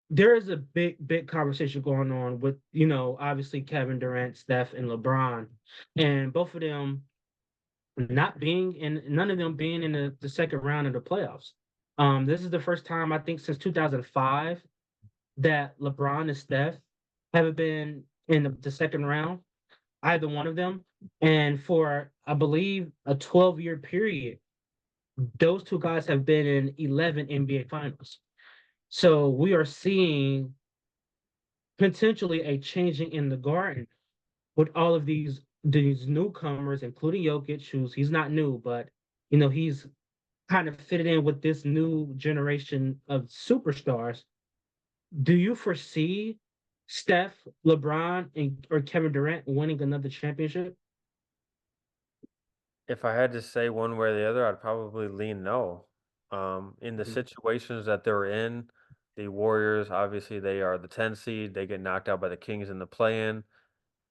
there is a big conversation going on with, obviously Kevin Durant, Steph, and LeBron, and both of them not being in, none of them being in the second round of the playoffs. This is the first time I think since 2005 that LeBron and Steph haven't been in the second round, either one of them. And for, I believe, a 12-year period, those two guys have been in 11 NBA finals. So we are seeing potentially a changing in the garden with all of these newcomers, including Jokic, he's not new, but he's kind of fitted in with this new generation of superstars. Do you foresee Steph, LeBron, or Kevin Durant winning another championship? If I had to say one way or the other, I'd probably lean no. In the Mhm. situations that they're in, the Warriors, obviously, they are the 10 seed. They get knocked out by the Kings in the play-in.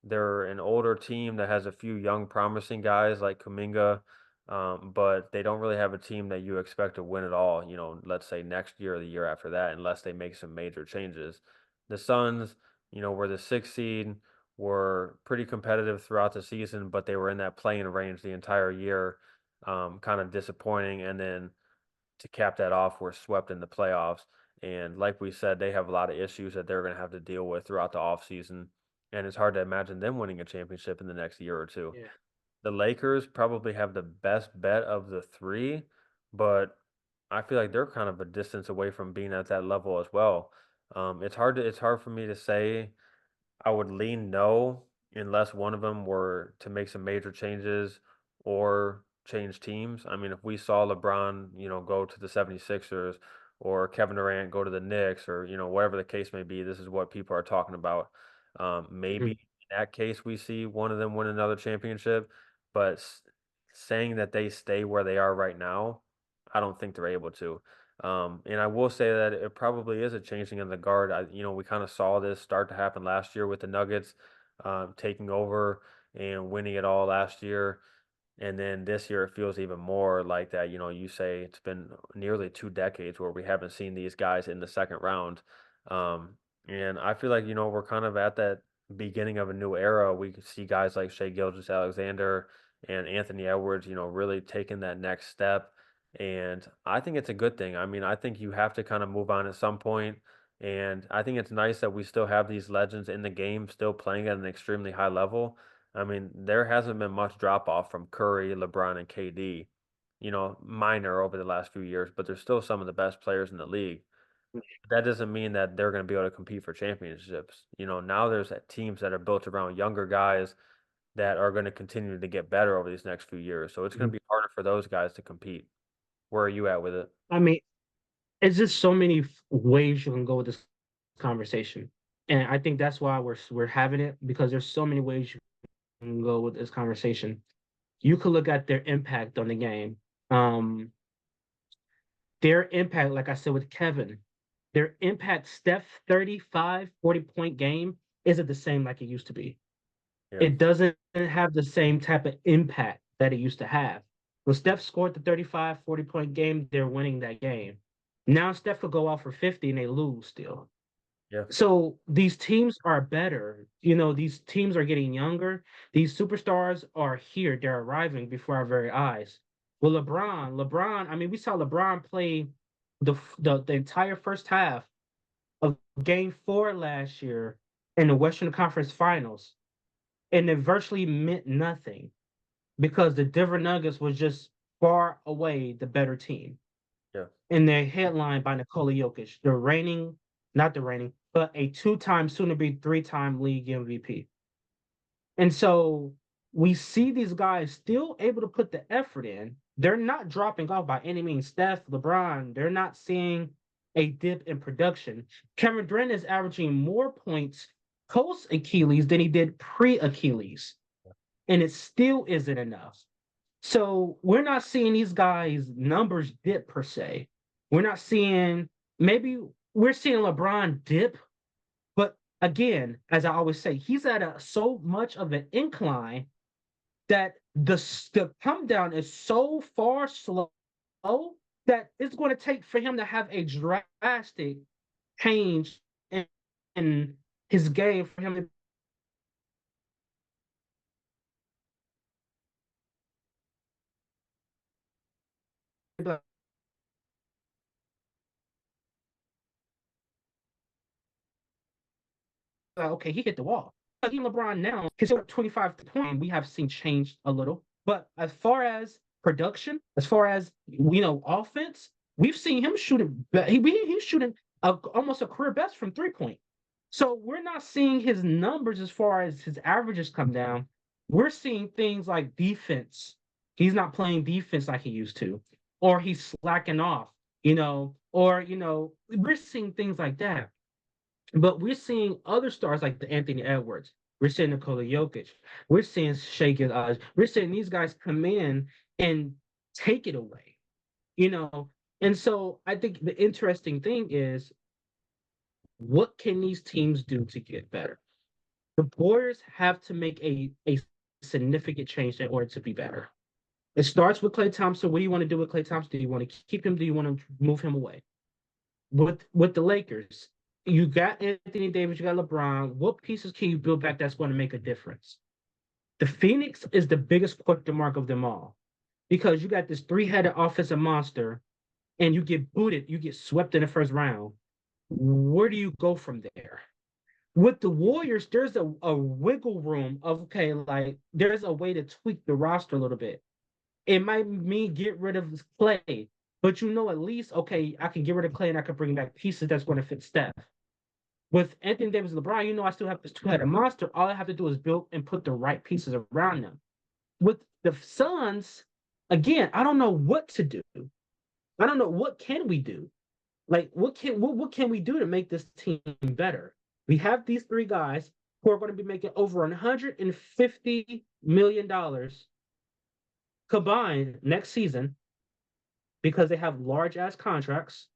They're an older team that has a few young, promising guys like Kuminga, but they don't really have a team that you expect to win it all, let's say next year or the year after that, unless they make some major changes. The Suns, were the sixth seed, were pretty competitive throughout the season, but they were in that playing range the entire year, kind of disappointing. And then to cap that off, were swept in the playoffs. And like we said, they have a lot of issues that they're going to have to deal with throughout the offseason. And it's hard to imagine them winning a championship in the next year or two. Yeah. The Lakers probably have the best bet of the three, but I feel like they're kind of a distance away from being at that level as well. It's hard for me to say I would lean no unless one of them were to make some major changes or change teams. I mean, if we saw LeBron, go to the 76ers or Kevin Durant go to the Knicks or, whatever the case may be, this is what people are talking about. Maybe Mhm. in that case, we see one of them win another championship, but saying that they stay where they are right now, I don't think they're able to. And I will say that it probably is a changing in the guard. We kind of saw this start to happen last year with the Nuggets taking over and winning it all last year. And then this year, it feels even more like that. You say it's been nearly 2 decades where we haven't seen these guys in the second round. And I feel like, we're kind of at that beginning of a new era. We could see guys like Shea Gilgeous-Alexander and Anthony Edwards, really taking that next step. And I think it's a good thing. I mean, I think you have to kind of move on at some point. And I think it's nice that we still have these legends in the game still playing at an extremely high level. I mean, there hasn't been much drop off from Curry, LeBron, and KD, minor over the last few years, but they're still some of the best players in the league. That doesn't mean that they're going to be able to compete for championships. Now there's teams that are built around younger guys that are going to continue to get better over these next few years. So it's going to Mhm. be harder for those guys to compete. Where are you at with it? I mean, it's just so many ways you can go with this conversation, and I think that's why we're having it, because there's so many ways you can go with this conversation. You could look at their impact on the game. Um, their impact, like I said with Kevin, their impact, Steph 35, 40 point game isn't the same like it used to be. Yeah. It doesn't have the same type of impact that it used to have. When Steph scored the 35, 40 point game, they're winning that game. Now Steph could go off for 50 and they lose still. Yeah. So these teams are better. These teams are getting younger. These superstars are here. They're arriving before our very eyes. Well, LeBron, I mean, we saw LeBron play the entire first half of game 4 last year in the Western Conference Finals, and it virtually meant nothing because the Denver Nuggets was just far away the better team. Yeah. And they're headlined by Nikola Jokic, not the reigning, but a two-time, soon to be three-time league MVP. And so we see these guys still able to put the effort in. They're not dropping off by any means. Steph, LeBron, they're not seeing a dip in production. Kevin Durant is averaging more points post Achilles than he did pre Achilles, and it still isn't enough. So we're not seeing these guys' numbers dip per se. We're not seeing, maybe we're seeing LeBron dip, but again, as I always say, he's at so much of an incline that the come down is so far slow that it's going to take for him to have a drastic change his game for him to be like, okay, he hit the wall. Like even LeBron now, his 25 point we have seen change a little. But as far as production, as far as offense, we've seen him shooting. He's shooting almost a career best from 3 point. So we're not seeing his numbers as far as his averages come down. We're seeing things like defense. He's not playing defense like he used to, or he's slacking off, or we're seeing things like that. But we're seeing other stars like the Anthony Edwards. We're seeing Nikola Jokic. We're seeing Shai Gilgeous. We're seeing these guys come in and take it away, you know. And so I think the interesting thing is, what can these teams do to get better? The Warriors have to make a significant change in order to be better. It starts with Klay Thompson. What do you want to do with Klay Thompson? Do you want to keep him? Do you want to move him away? With the Lakers, you got Anthony Davis, you got LeBron. What pieces can you build back that's going to make a difference? The Phoenix is the biggest question mark of them all because you got this three-headed offensive monster and you get booted, you get swept in the first round. Where do you go from there? With the Warriors, there's a wiggle room of, okay, like there's a way to tweak the roster a little bit. It might mean get rid of Klay, but at least, okay, I can get rid of Klay and I can bring back pieces that's going to fit Steph. With Anthony Davis and LeBron, I still have this two-headed monster. All I have to do is build and put the right pieces around them. With the Suns, again, I don't know what to do. I don't know what can we do. Like, what can we do to make this team better? We have these three guys who are going to be making over $150 million combined next season because they have large ass contracts.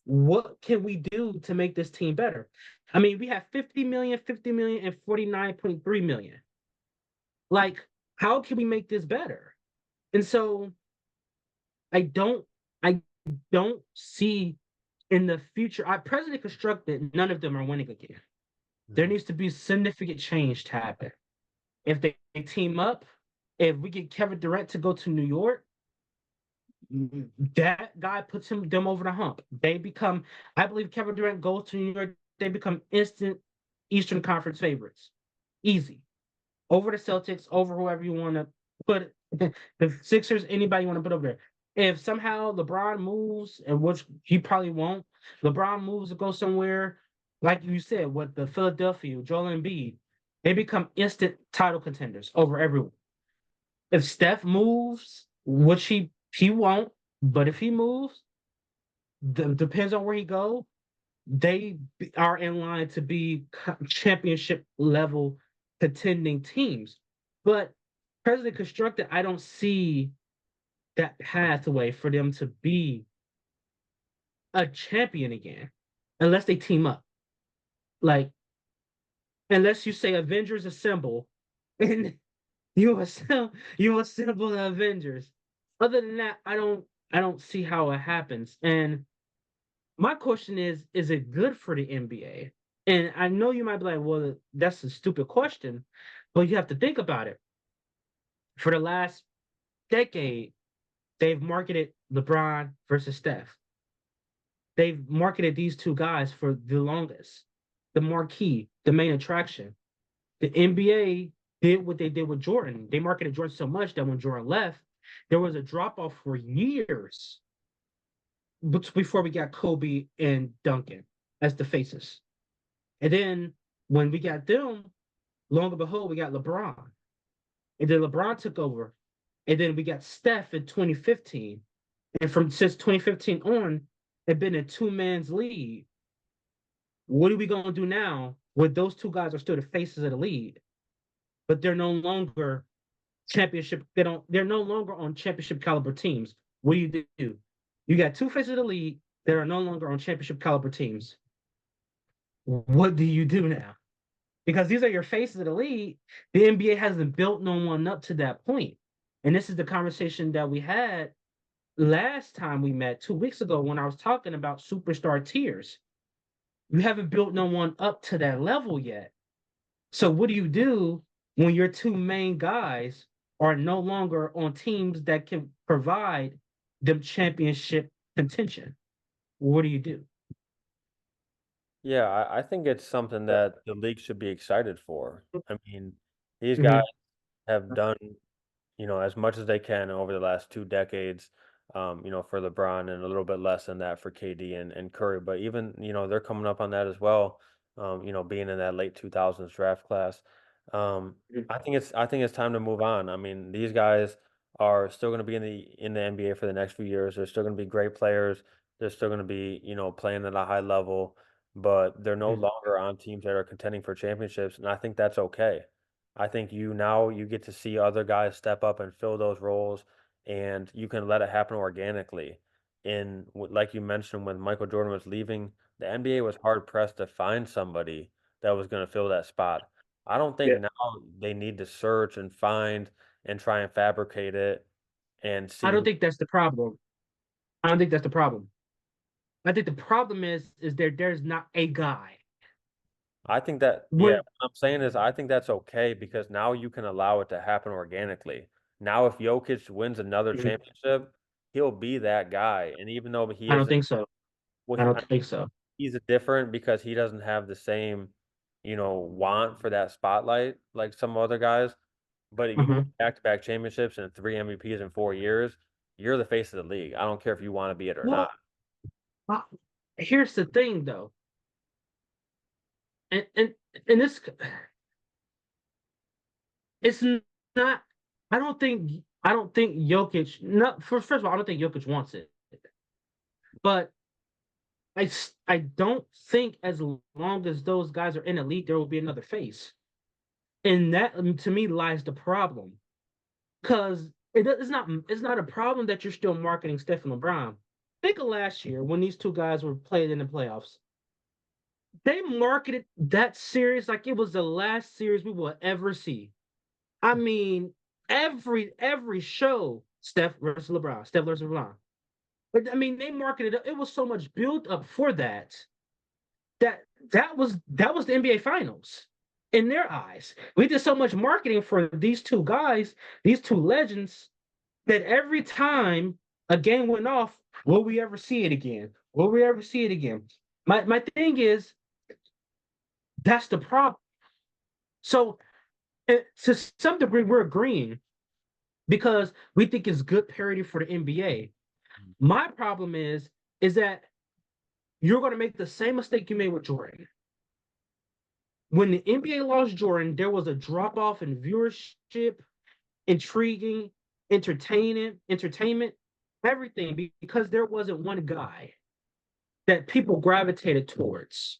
What can we do to make this team better? I mean, we have 50 million, 50 million, and 49.3 million. Like, how can we make this better? And so I don't see in the future. I presently constructed, none of them are winning again. There needs to be significant change to happen. If they team up, if we get Kevin Durant to go to New York, that guy puts them over the hump. They become, I believe, Kevin Durant goes to New York, they become instant Eastern Conference favorites. Easy. Over the Celtics, over whoever you want to put the Sixers, anybody you want to put over there. If somehow LeBron moves, and which he probably won't, LeBron moves to go somewhere, like you said, with the Philadelphia, Joel Embiid, they become instant title contenders over everyone. If Steph moves, which he won't, but if he moves, depends on where he goes, they are in line to be championship level contending teams. But President Constructed, I don't see that pathway for them to be a champion again, unless they team up. Like, unless you say Avengers Assemble, and you assemble the Avengers. Other than that, I don't see how it happens. And my question is it good for the NBA? And I know you might be like, well, that's a stupid question, but you have to think about it. For the last decade, they've marketed LeBron versus Steph. They've marketed these two guys for the longest, the marquee, the main attraction. The NBA did what they did with Jordan. They marketed Jordan so much that when Jordan left, there was a drop off for years before we got Kobe and Duncan as the faces. And then when we got them, long and behold, we got LeBron. And then LeBron took over. And then we got Steph in 2015. And since 2015 on, it's been a two-man's lead. What are we going to do now when those two guys are still the faces of the league, but they're no longer championship? They're no longer on championship caliber teams. What do? You got two faces of the league that are no longer on championship caliber teams. What do you do now? Because these are your faces of the league. The NBA hasn't built no one up to that point. And this is the conversation that we had last time we met 2 weeks ago when I was talking about superstar tiers. You haven't built no one up to that level yet. So what do you do when your two main guys are no longer on teams that can provide them championship contention? What do you do? Yeah, I think it's something that the league should be excited for. I mean, these guys Mhm. have done, as much as they can over the last 2 decades, for LeBron and a little bit less than that for KD and Curry. But even, they're coming up on that as well, being in that late 2000s draft class. Um, I think it's time to move on. I mean, these guys are still going to be in the NBA for the next few years. They're still going to be great players. They're still going to be, playing at a high level, but they're no Mhm. longer on teams that are contending for championships, and I think that's okay. I think you get to see other guys step up and fill those roles, and you can let it happen organically. Like you mentioned, when Michael Jordan was leaving, the NBA was hard pressed to find somebody that was going to fill that spot. I don't think Yeah. now they need to search and find and try and fabricate it and I see don't who. think that's the problem. I don't think that's the problem. I think the problem is there's not a guy. I think that, yeah, When what I'm saying is I think that's okay because now you can allow it to happen organically. Now, if Jokic wins another Mhm. championship, he'll be that guy. And even though he I don't isn't, think so. well, I don't think so. he's a different because he doesn't have the same, want for that spotlight like some other guys. But you win Mhm. back-to-back championships and 3 MVPs in 4 years, you're the face of the league. I don't care if you want to be it or not. Well, uh, here's the thing though, and this it's not. I don't think Jokic. Not first of all, I don't think Jokic wants it. But I don't think as long as those guys are in the league, there will be another face. And that to me lies the problem. Because it's not a problem that you're still marketing Stephen LeBron. Think of last year when these two guys were playing in the playoffs. They marketed that series like it was the last series we will ever see. I mean, every show, Steph versus LeBron, Steph versus LeBron. But I mean, they marketed it. It was so much built up for that that that was the NBA Finals in their eyes. We did so much marketing for these two guys, these two legends, that every time a game went off, will we ever see it again? Will we ever see it again? My thing is that's the problem. So to some degree, we're agreeing because we think it's good parity for the NBA. My problem is that you're going to make the same mistake you made with Jordan. When the NBA lost Jordan, there was a drop off in viewership, intriguing, entertainment, everything because there wasn't one guy that people gravitated towards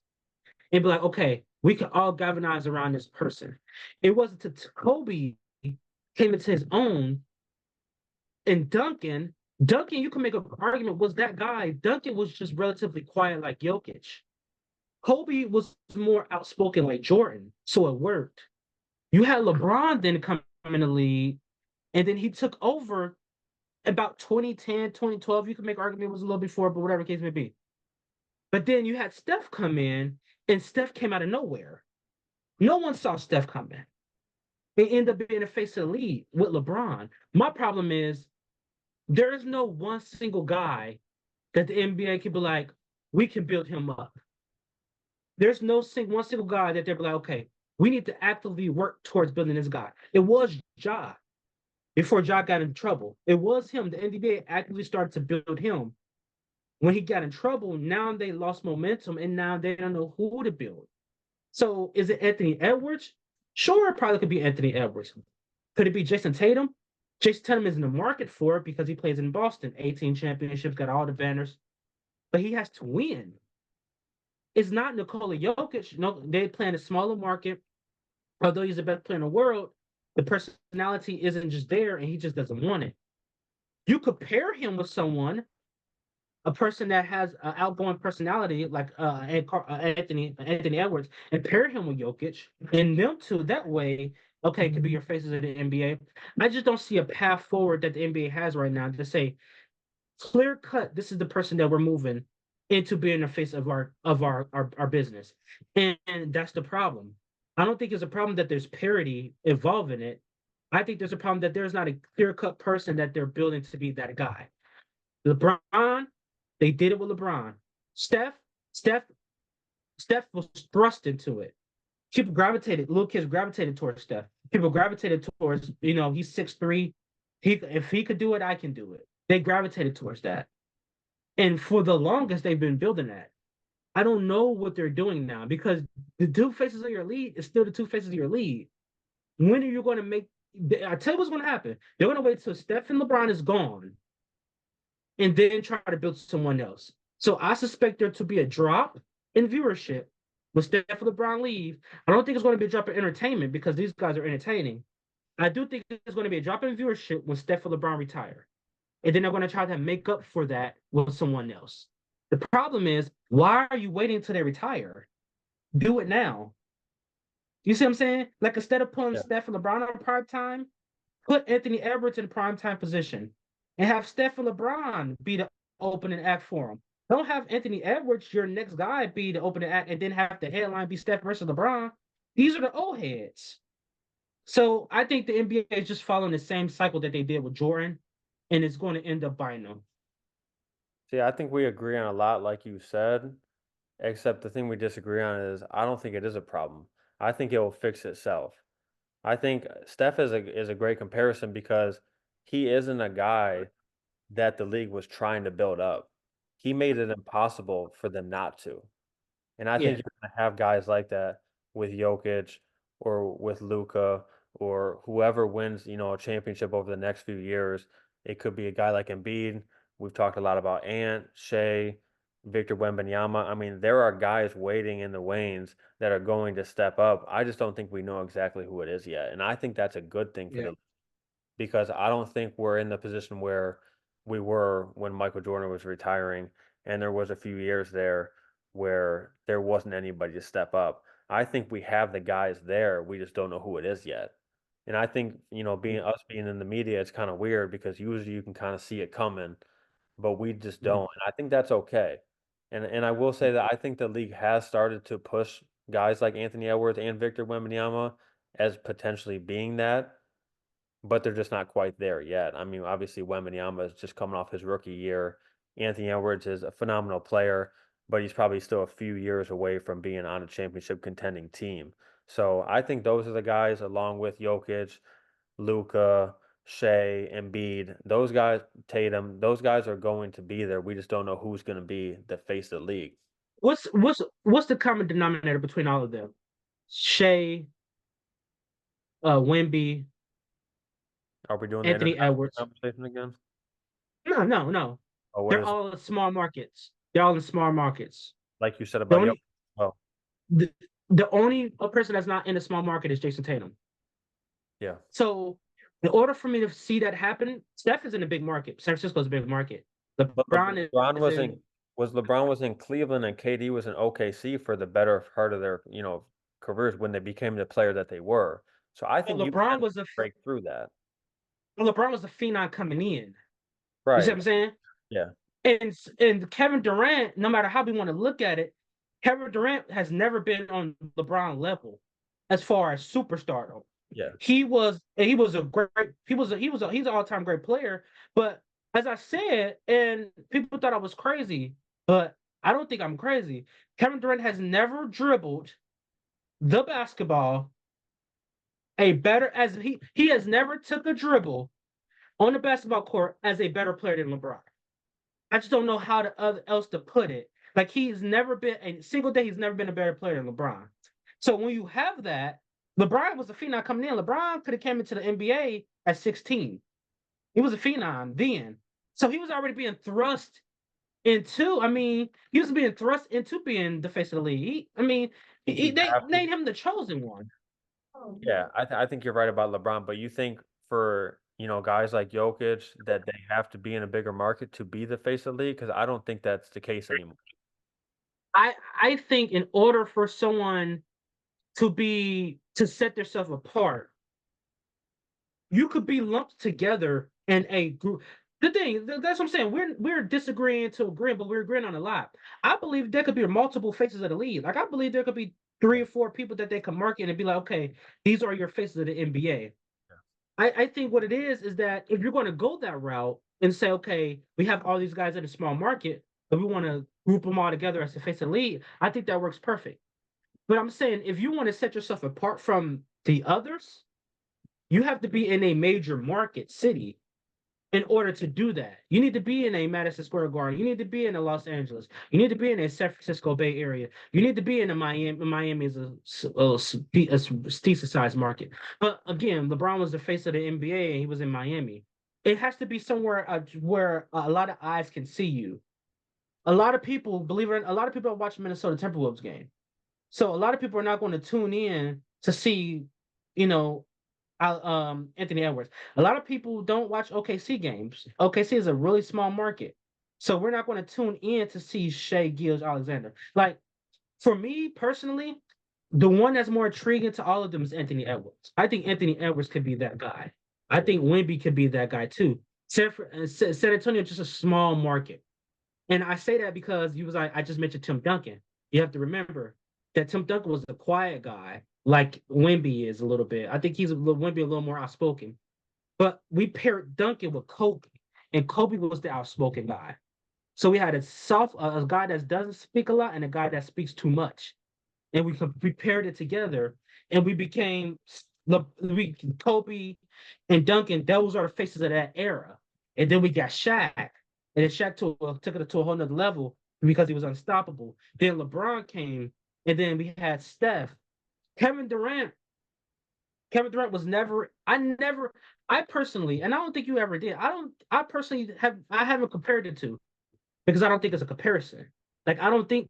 and be like, okay, we can all galvanize around this person. It wasn't until Kobe came into his own and Duncan, you can make an argument was that guy. Duncan was just relatively quiet like Jokic. Kobe was more outspoken like Jordan, so it worked. You had LeBron then come in the league, and then he took over about 2010, 2012. You could make argument it was a little before, but whatever the case may be. But then you had Steph come in, and Steph came out of nowhere. No one saw Steph coming. It ended up being the face of the league with LeBron. My problem is there is no one single guy that the NBA can be like, we can build him up. There's no one single guy that they're like, okay, we need to actively work towards building this guy. It was Ja before Ja got in trouble. It was him. The NBA actively started to build him. When he got in trouble, now they lost momentum and now they don't know who to build. So is it Anthony Edwards? Sure, it probably could be Anthony Edwards. Could it be Jason Tatum? Jason Tatum is in the market for it because he plays in Boston, 18 championships, got all the banners, but he has to win. It's not Nikola Jokic. No, they play in a smaller market. Although he's the best player in the world, the personality isn't just there and he just doesn't want it. You could pair him with someone, a person that has an outgoing personality like Anthony Edwards, and pair him with Jokic, and them two that way, okay, could be your faces of the NBA. I just don't see a path forward that the NBA has right now to say clear cut. This is the person that we're moving, into being the face of our business. And that's the problem. I don't think it's a problem that there's parity involved in it. I think there's a problem that there's not a clear-cut person that they're building to be that guy. LeBron, they did it with LeBron. Steph, Steph, Steph was thrust into it. People gravitated, little kids gravitated towards Steph. People gravitated towards, he's 6'3". If he could do it, I can do it. They gravitated towards that. And for the longest, they've been building that. I don't know what they're doing now because the two faces of your lead is still the two faces of your lead. When are you going to make? I tell you what's going to happen. They're going to wait till Steph and LeBron is gone, and then try to build someone else. So I suspect there to be a drop in viewership when Steph and LeBron leave. I don't think it's going to be a drop in entertainment because these guys are entertaining. I do think there's going to be a drop in viewership when Steph and LeBron retire. And then they're going to try to make up for that with someone else. The problem is, why are you waiting until they retire? Do it now. You see what I'm saying? Like, instead of putting Steph and LeBron on prime time, put Anthony Edwards in prime time position and have Steph and LeBron be the opening act for them. Don't have Anthony Edwards, your next guy, be the opening act and then have the headline be Steph versus LeBron. These are the old heads. So I think the NBA is just following the same cycle that they did with Jordan, and it's going to end up biting them. See, I think we agree on a lot, like you said, except the thing we disagree on is I don't think it is a problem. I think it will fix itself. I think Steph is a great comparison because he isn't a guy that the league was trying to build up. He made it impossible for them not to. And I think Yeah. you're gonna have guys like that with Jokic or with Luka or whoever wins, a championship over the next few years. It could be a guy like Embiid. We've talked a lot about Ant, Shea, Victor Wembanyama. I mean, there are guys waiting in the wings that are going to step up. I just don't think we know exactly who it is yet. And I think that's a good thing for Yeah. the because I don't think we're in the position where we were when Michael Jordan was retiring, and there was a few years there where there wasn't anybody to step up. I think we have the guys there. We just don't know who it is yet. And I think, being in the media, it's kind of weird because usually you can kind of see it coming, but we just don't. And I think that's okay. And I will say that I think the league has started to push guys like Anthony Edwards and Victor Wembanyama as potentially being that, but they're just not quite there yet. I mean, obviously, Wembanyama is just coming off his rookie year. Anthony Edwards is a phenomenal player, but he's probably still a few years away from being on a championship contending team. So I think those are the guys, along with Jokic, Luka, Shea, Embiid. Those guys, Tatum, those guys are going to be there. We just don't know who's going to be the face of the league. What's the common denominator between all of them? Shea, Wemby, Are we doing the Anthony international Edwards. conversation again? No, no, no. Oh, what They're is all in small markets. They're all in small markets. like you said The about Jokic? only Oh, the, the only person that's not in a small market is Jason Tatum. yeah. So in order for me to see that happen, Steph is in a big market. San Francisco's a big market. But LeBron LeBron is was in. LeBron was in Cleveland and KD was in OKC for the better part of their, careers when they became the player that they were. So I Well, think you LeBron can was a break through that. LeBron was a phenom coming in. You see what Right. I'm saying? Yeah. And Kevin Durant, no matter how we want to look at it, Kevin Durant has never been on LeBron level as far as superstardom. Yeah. He was a great he's an all-time great player, but as I said, and people thought I was crazy, but I don't think I'm crazy. Kevin Durant has never dribbled the basketball a better as he has never took a dribble on the basketball court as a better player than LeBron. I just don't know how else to put it. Like, he's never been a single day. He's never been a better player than LeBron. So when you have that, LeBron was a phenom coming in. LeBron could have came into the NBA at 16. He was a phenom then. So he was already being thrust into. I mean, he was being thrust into being the face of the league. They made him the chosen one. Yeah, I think you're right about LeBron, but you think for, guys like Jokic that they have to be in a bigger market to be the face of the league? Because I don't think that's the case anymore. I think in order for someone to set themselves apart, you could be lumped together in a group. the thing, that's what I'm saying. We're disagreeing to agree, but we're agreeing on a lot. I believe there could be multiple faces of the league. Like I believe there could be three Yeah, or four people that they can market and be like, okay, these are your faces of the NBA. yeah, I think what it is that if you're going to go that route and say, okay, we have all these guys in a small market, but we want to group them all together as the face of the league, I think that works perfect. But I'm saying if you want to set yourself apart from the others, you have to be in a major market city in order to do that. You need to be in a Madison Square Garden. You need to be in a Los Angeles. You need to be in a San Francisco Bay Area. You need to be in a Miami. Miami is a decent sized market. But again, LeBron was the face of the NBA and he was in Miami. It has to be somewhere where a lot of eyes can see you. A lot of people, believe it or not, a lot of people are watching Minnesota Timberwolves game. So a lot of people are not going to tune in to see, you know, Anthony Edwards. A lot of people don't watch OKC games. OKC is a really small market. So we're not going to tune in to see Shea Gilgeous-Alexander. Like for me personally, the one that's more intriguing to all of them is Anthony Edwards. I think Anthony Edwards could be that guy. I yeah. think Wemby could be that guy too. San Antonio is just a small market. And I say that because you was like, I just mentioned Tim Duncan. You have to remember that Tim Duncan was a quiet guy, like Wemby is a little bit. I think Wemby a little more outspoken. But we paired Duncan with Kobe, and Kobe was the outspoken guy. So we had a guy that doesn't speak a lot and a guy that speaks too much, and we paired it together, and we became Kobe and Duncan. Those are the faces of that era, and then we got Shaq, and then Shaq took it to a whole nother level because he was unstoppable. Then LeBron came, and then we had Steph, Kevin Durant. Kevin Durant was never. I personally, and I don't think you ever did. I personally I haven't compared the two because I don't think it's a comparison. Like I don't think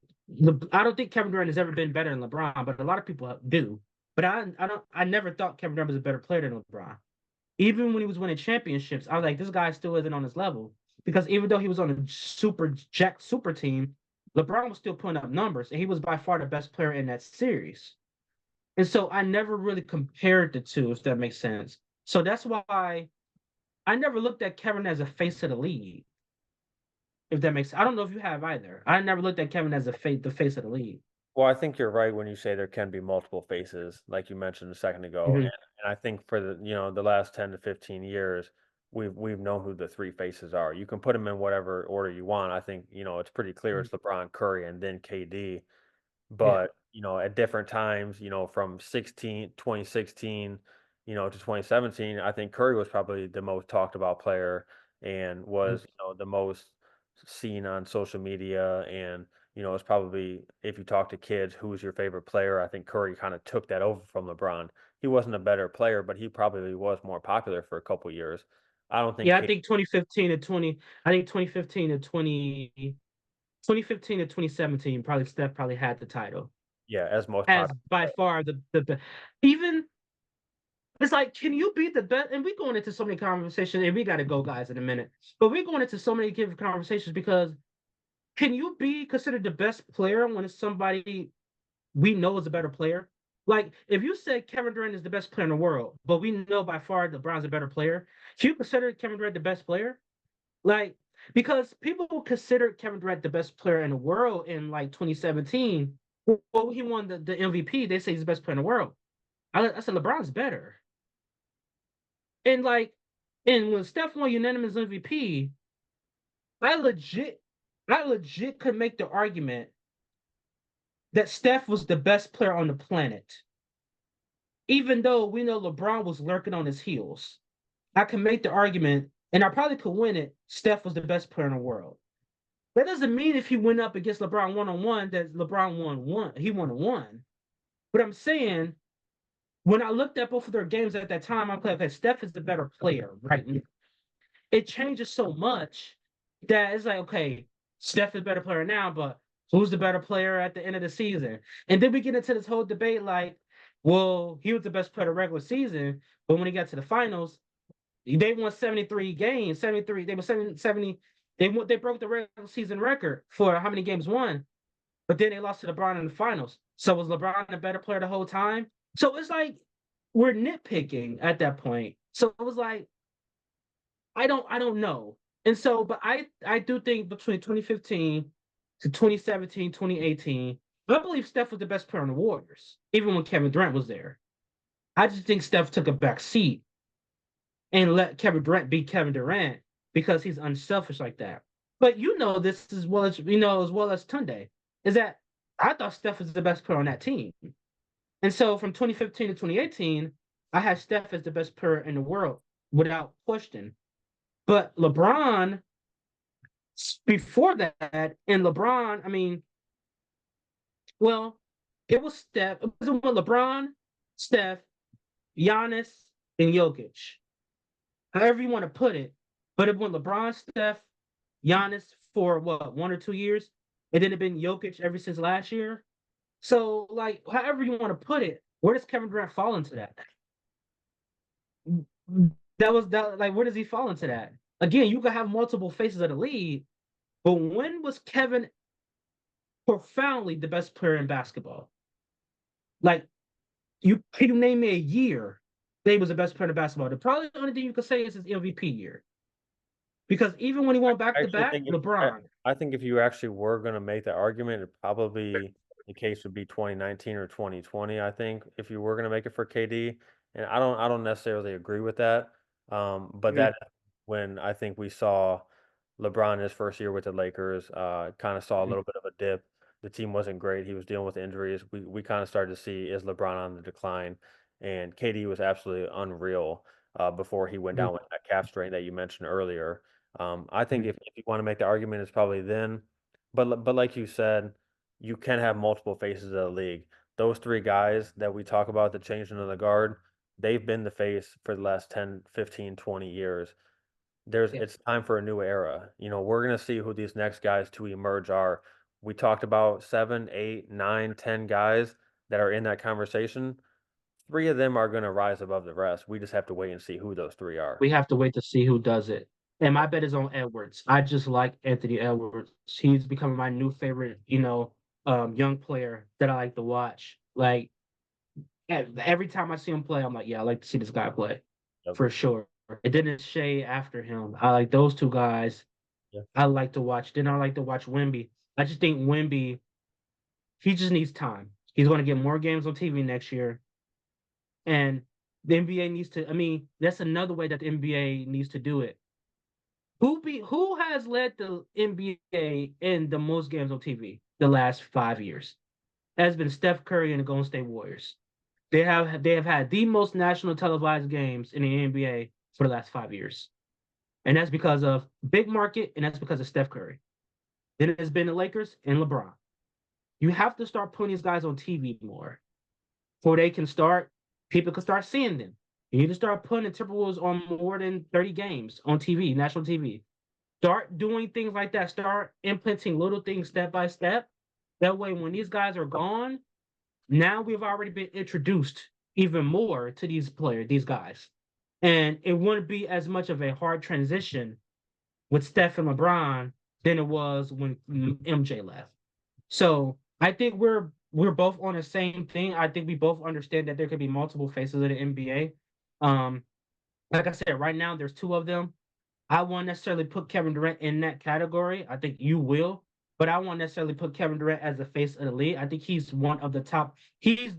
Kevin Durant has ever been better than LeBron, but a lot of people do. But I never thought Kevin Durant was a better player than LeBron. Even when he was winning championships, I was like, this guy still isn't on his level. Because even though he was on a super team, LeBron was still putting up numbers, and he was by far the best player in that series. And so I never really compared the two, if that makes sense. So that's why I never looked at Kevin as a face of the league. If that makes sense. I don't know if you have either. I never looked at Kevin as the face of the league. Well, I think you're right when you say there can be multiple faces, like you mentioned a second ago. Mhm. And I think for the last 10 to 15 years, we've known who the three faces are. You can put them in whatever order you want. I think, it's pretty clear it's LeBron, Curry, and then KD. Yeah. But, at different times, from 2016, to 2017, I think Curry was probably the most talked about player and Mhm. was, the most seen on social media. And, it's probably, if you talk to kids, who's your favorite player? I think Curry kind of took that over from LeBron. He wasn't a better player, but he probably was more popular for a couple years. I don't think Yeah, I K think 2015 to 20, I think 2015 to 2015 to 2017, probably Steph probably had the title yeah, as most as popular by player. far the even it's like, can you be the best? And we're going into so many conversations, and we got to go, guys, in a minute. But we're going into so many different conversations because can you be considered the best player when it's somebody we know is a better player? Like, if you said Kevin Durant is the best player in the world, but we know by far LeBron's a better player, can you consider Kevin Durant the best player? Like, because people considered Kevin Durant the best player in the world in like 2017. Well, he won the MVP. They say he's the best player in the world. I said LeBron's better. And like, and when Steph won unanimous MVP, I legit, I legit could make the argument that Steph was the best player on the planet, even though we know LeBron was lurking on his heels. I can make the argument, and I probably could win it. Steph was the best player in the world. That doesn't mean if he went up against LeBron one on one that LeBron won one. He won one. But I'm saying when I looked at both of their games at that time, I'm like, okay, Steph is the better player right now. It changes so much that it's like, okay, Steph is a better player now, but who's the better player at the end of the season? And then we get into this whole debate like, well, he was the best player of the regular season, but when he got to the finals, they won 73 games, 73. They were 70. They broke the regular season record for how many games won, but then they lost to LeBron in the finals. So was LeBron a better player the whole time? So it's like we're nitpicking at that point. So it was like I don't know. And so, but I do think between 2015 to 2017, 2018, I believe Steph was the best player on the Warriors, even when Kevin Durant was there. I just think Steph took a back seat and let Kevin Durant be Kevin Durant because he's unselfish like that. But you know this as well as Tunde, is that I thought Steph was the best player on that team. And so from 2015 to 2018, I had Steph as the best player in the world without question. But LeBron, before that, and LeBron, I mean, well, it was Steph. It was when LeBron, Steph, Giannis, and Jokic. However you want to put it. But it went LeBron, Steph, Giannis for what, 1 or 2 years, and then it been Jokic ever since last year. So, like, however you want to put it, where does Kevin Durant fall into that? That was that. Like, where does he fall into that? Again, you could have multiple faces of the league, but when was Kevin profoundly the best player in basketball? Like, you can you name me a year that he was the best player in basketball? The probably the only thing you could say is his MVP year. Because even when he went back I to actually back, think LeBron, I think if you actually were gonna make the argument, it probably the case would be 2019 or 2020, I think, if you were gonna make it for KD. And I don't necessarily agree with that. But mm, that when I think we saw LeBron in his first year with the Lakers, kind of saw a mm, little bit of a dip. The team wasn't great. He was dealing with injuries. We kind of started to see is LeBron on the decline, and KD was absolutely unreal before he went mm, down with that calf strain that you mentioned earlier. I think mm, if you want to make the argument, it's probably then. But like you said, you can have multiple faces of the league. Those three guys that we talk about, the changing of the guard, they've been the face for the last 10, 15, 20 years. yeah, It's time for a new era. We're gonna see who these next guys to emerge are. We talked about 7, 8, 9, 10 guys that are in that conversation. Three of them are gonna rise above the rest. We just have to wait and see who those three are. we have to wait to see who does it. And my bet is on Edwards. I just like Anthony Edwards. He's becoming my new favorite, young player that I like to watch. Like every time I see him play, I'm like, yeah, I like to see this guy play Yep. for sure. And then it's Shea after him. I like those two guys. Yeah. I like to watch. Then I like to watch Wemby. I just think Wemby, he just needs time. He's going to get more games on TV next year. And the NBA needs to, I mean, that's another way that the NBA needs to do it. Who has led the NBA in the most games on TV the last 5 years? It has been Steph Curry and the Golden State Warriors. They have had the most national televised games in the NBA for the last 5 years. And that's because of big market, and that's because of Steph Curry. Then it's been the Lakers and LeBron. You have to start putting these guys on TV more before they can start, people can start seeing them. You need to start putting the Timberwolves on more than 30 games on TV, national TV. Start doing things like that. Start implementing little things step by step. That way, when these guys are gone, now we've already been introduced even more to these guys. And it wouldn't be as much of a hard transition with Steph and LeBron than it was when MJ left. So I think we're both on the same thing. I think we both understand that there could be multiple faces of the NBA. Um, like I said, right now there's two of them. I won't necessarily put Kevin Durant in that category. I think you will, but I won't necessarily put Kevin Durant as the face of the league. I think he's one of the top. He's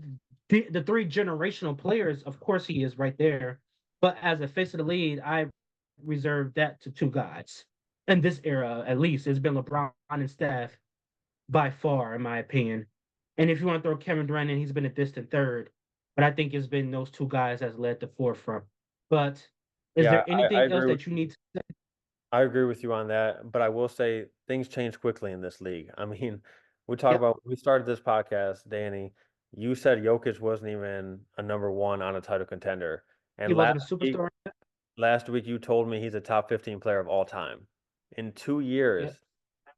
the three generational players. Of course, he is right there. But as a face of the league, I reserve that to two guys. In this era, at least, it's been LeBron and Steph by far, in my opinion. And if you want to throw Kevin Durant in, he's been a distant third. But I think it's been those two guys that's led the forefront. But is Yeah, there I anything else agree with that you need to? I agree with you on that, but I will say things change quickly in this league. I mean, we talk Yep. about we started this podcast, Danny. You said Jokic wasn't even a number one on a title contender, He and wasn't a superstar. last week you told me he's a top 15 player of all time in 2 years. Yep.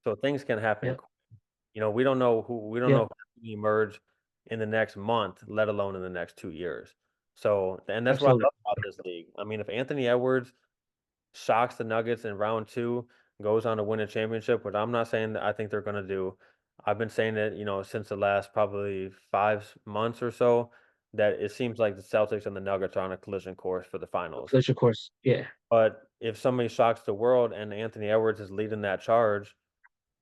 So things can happen. Yep. We don't know Yep. who can emerge in the next month, let alone in the next 2 years. So, and that's what I Absolutely. love about this league. I mean, if Anthony Edwards shocks the Nuggets in round two, goes on to win a championship, which I'm not saying that I think they're going to do. I've been saying it, since the last probably 5 months or so, that it seems like the Celtics and the Nuggets are on a collision course for the finals. Of course, yeah. But if somebody shocks the world and Anthony Edwards is leading that charge,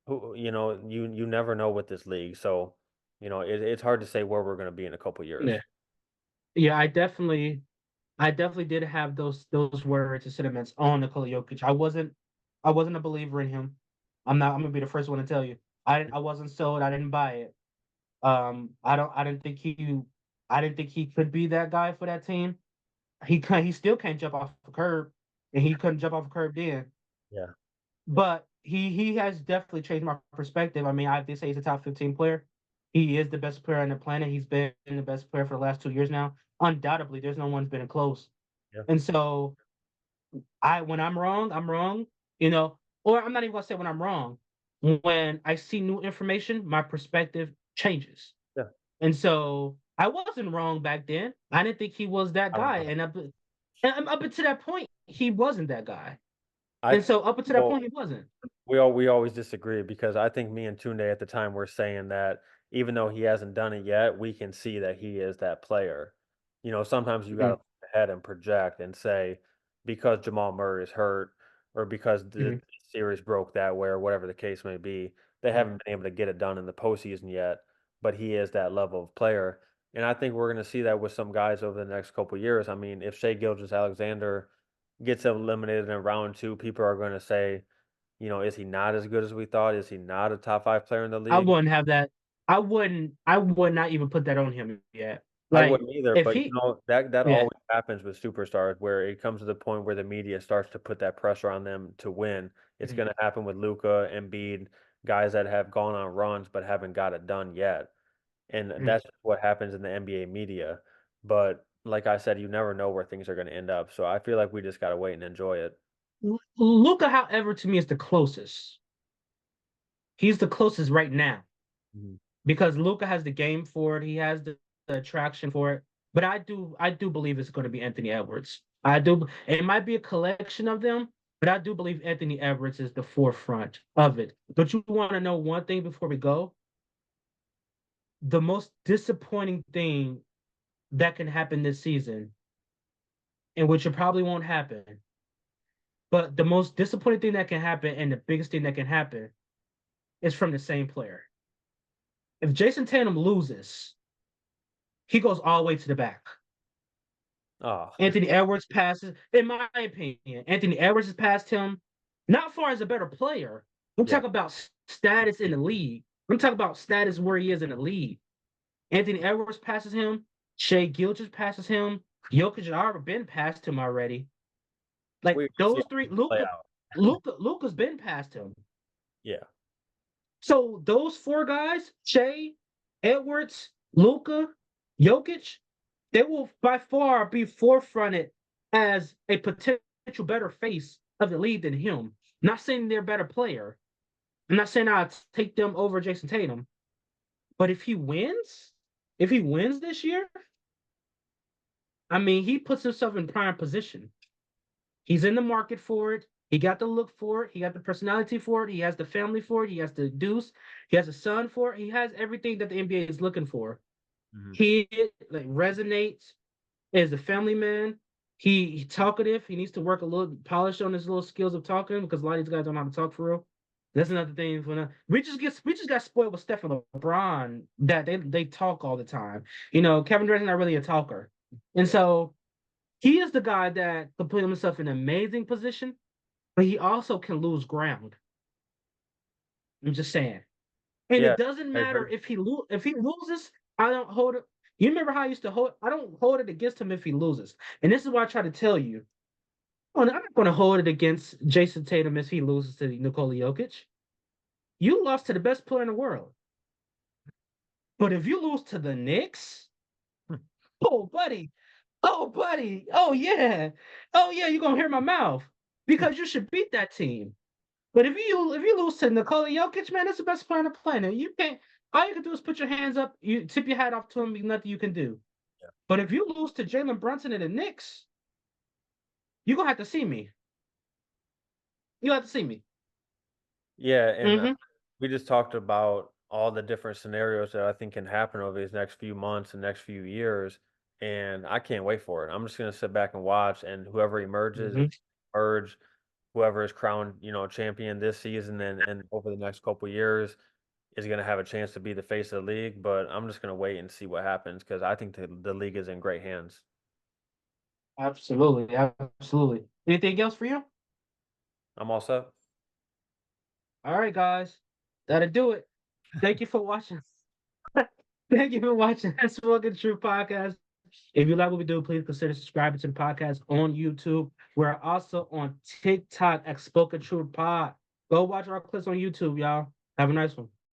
who you never know with this league. So, it's hard to say where we're going to be in a couple Yeah. years. Yeah, I definitely did have those words and sentiments on Nikola Jokic. I wasn't a believer in him. I'm gonna be the first one to tell you. I wasn't sold, I didn't buy it. I didn't think he could be that guy for that team. He still can't jump off the curb, and he couldn't jump off the curb then. Yeah. But he has definitely changed my perspective. I mean, I did say he's a top 15 player. He is the best player on the planet. He's been the best player for the last 2 years now. Undoubtedly, there's no one's been close. Yeah. And so when I'm wrong, I'm wrong, or I'm not even gonna say when I'm wrong. When I see new information, my perspective changes. Yeah. And so I wasn't wrong back then. I didn't think he was that I don't guy. know. And up until that point, he wasn't that guy. I And think so up until that well, point, he wasn't. we always disagree because I think me and Tunde at the time were saying that even though he hasn't done it yet, we can see that he is that player. Sometimes you got to Mhm, look ahead and project and say because Jamal Murray is hurt or because the mhm, series broke that way or whatever the case may be, they mhm. haven't been able to get it done in the postseason yet. But he is that level of player, and I think we're going to see that with some guys over the next couple years. I mean, if Shea Gilgeous-Alexander gets eliminated in round two, people are going to say is he not as good as we thought? Is he not a top 5 player in the I league? wouldn't have that. I would not even put that on him yet. I Like wouldn't either, if but, he that yeah. always happens with superstars where it comes to the point where the media starts to put that pressure on them to win. It's Mhm, gonna happen with Luka, Embiid, guys that have gone on runs but haven't got it done yet, and mhm. that's what happens in the NBA media, but like I said, you never know where things are gonna end up, so I feel like we just gotta wait and enjoy it. Luka, however, to me is the closest. He's the closest right now Mhm. because Luka has the game for it. He has the attraction for it. But I do believe it's going to be Anthony Edwards. I do. It might be a collection of them, but I do believe Anthony Edwards is the forefront of it. But you want to know one thing before we go? The most disappointing thing that can happen this season, and which it probably won't happen, but the most disappointing thing that can happen and the biggest thing that can happen is from the same player. If Jason Tatum loses, he goes all the way to the back. Oh, Anthony Edwards passes, in my opinion, Anthony Edwards has passed him, not far as a better player. I'm yeah. talking about status in the league. I'm talking about status where he is in the league. Anthony Edwards passes him. Shea Gilgeous passes him. Jokic had already been past him already. Like We see those how three, things play Luka, out. Luka's been past him. Yeah. So those four guys, Shea, Edwards, Luka, Jokic, they will by far be forefronted as a potential better face of the league than him. Not saying they're a better player. I'm not saying I'd take them over Jason Tatum. But if he wins this year, I mean, he puts himself in prime position. He's in the market for it. He got the look for it. He got the personality for it. He has the family for it. He has the deuce. He has a son for it. He has everything that the NBA is looking for. Mhm. He like resonates as a family man. He talkative. He needs to work a little polish on his little skills of talking because a lot of these guys don't know how to talk for real. That's another thing. We just got spoiled with Steph and LeBron that they talk all the time. Kevin Durant's not really a talker, and Yeah. so he is the guy that can put himself in an amazing position, but he also can lose ground. I'm just saying. And Yeah, it doesn't I matter agree. if he loses, I don't hold it. You remember how I used to hold I don't hold it against him if he loses. And this is why I try to tell you. I'm not gonna hold it against Jason Tatum if he loses to Nikola Jokic. You lost to the best player in the world. But if you lose to the Knicks, oh buddy, oh buddy, oh yeah, you're gonna hear my mouth. Because you should beat that team. But if you lose to Nikola Jokic, man, that's the best player on the planet. You can't. All you can do is put your hands up. You tip your hat off to him. Nothing you can do. Yeah. But if you lose to Jalen Brunson and the Knicks, you're gonna have to see me. You have to see me. Yeah, and, Mm-hmm. we just talked about all the different scenarios that I think can happen over these next few months and next few years. and I can't wait for it. I'm just gonna sit back and watch, and whoever emerges, Mhm. emerge, whoever is crowned, champion this season and over the next couple years is gonna have a chance to be the face of the league. But I'm just gonna wait and see what happens because I think the league is in great hands. Absolutely, absolutely. Anything else for you? I'm all set. All right, guys, that'll do it. Thank you for watching. Thank you for watching that Smoking True podcast. If you like what we do, please consider subscribing to the podcast on YouTube. We're also on TikTok at Spoken True Pod. Go watch our clips on YouTube, y'all. Have a nice one.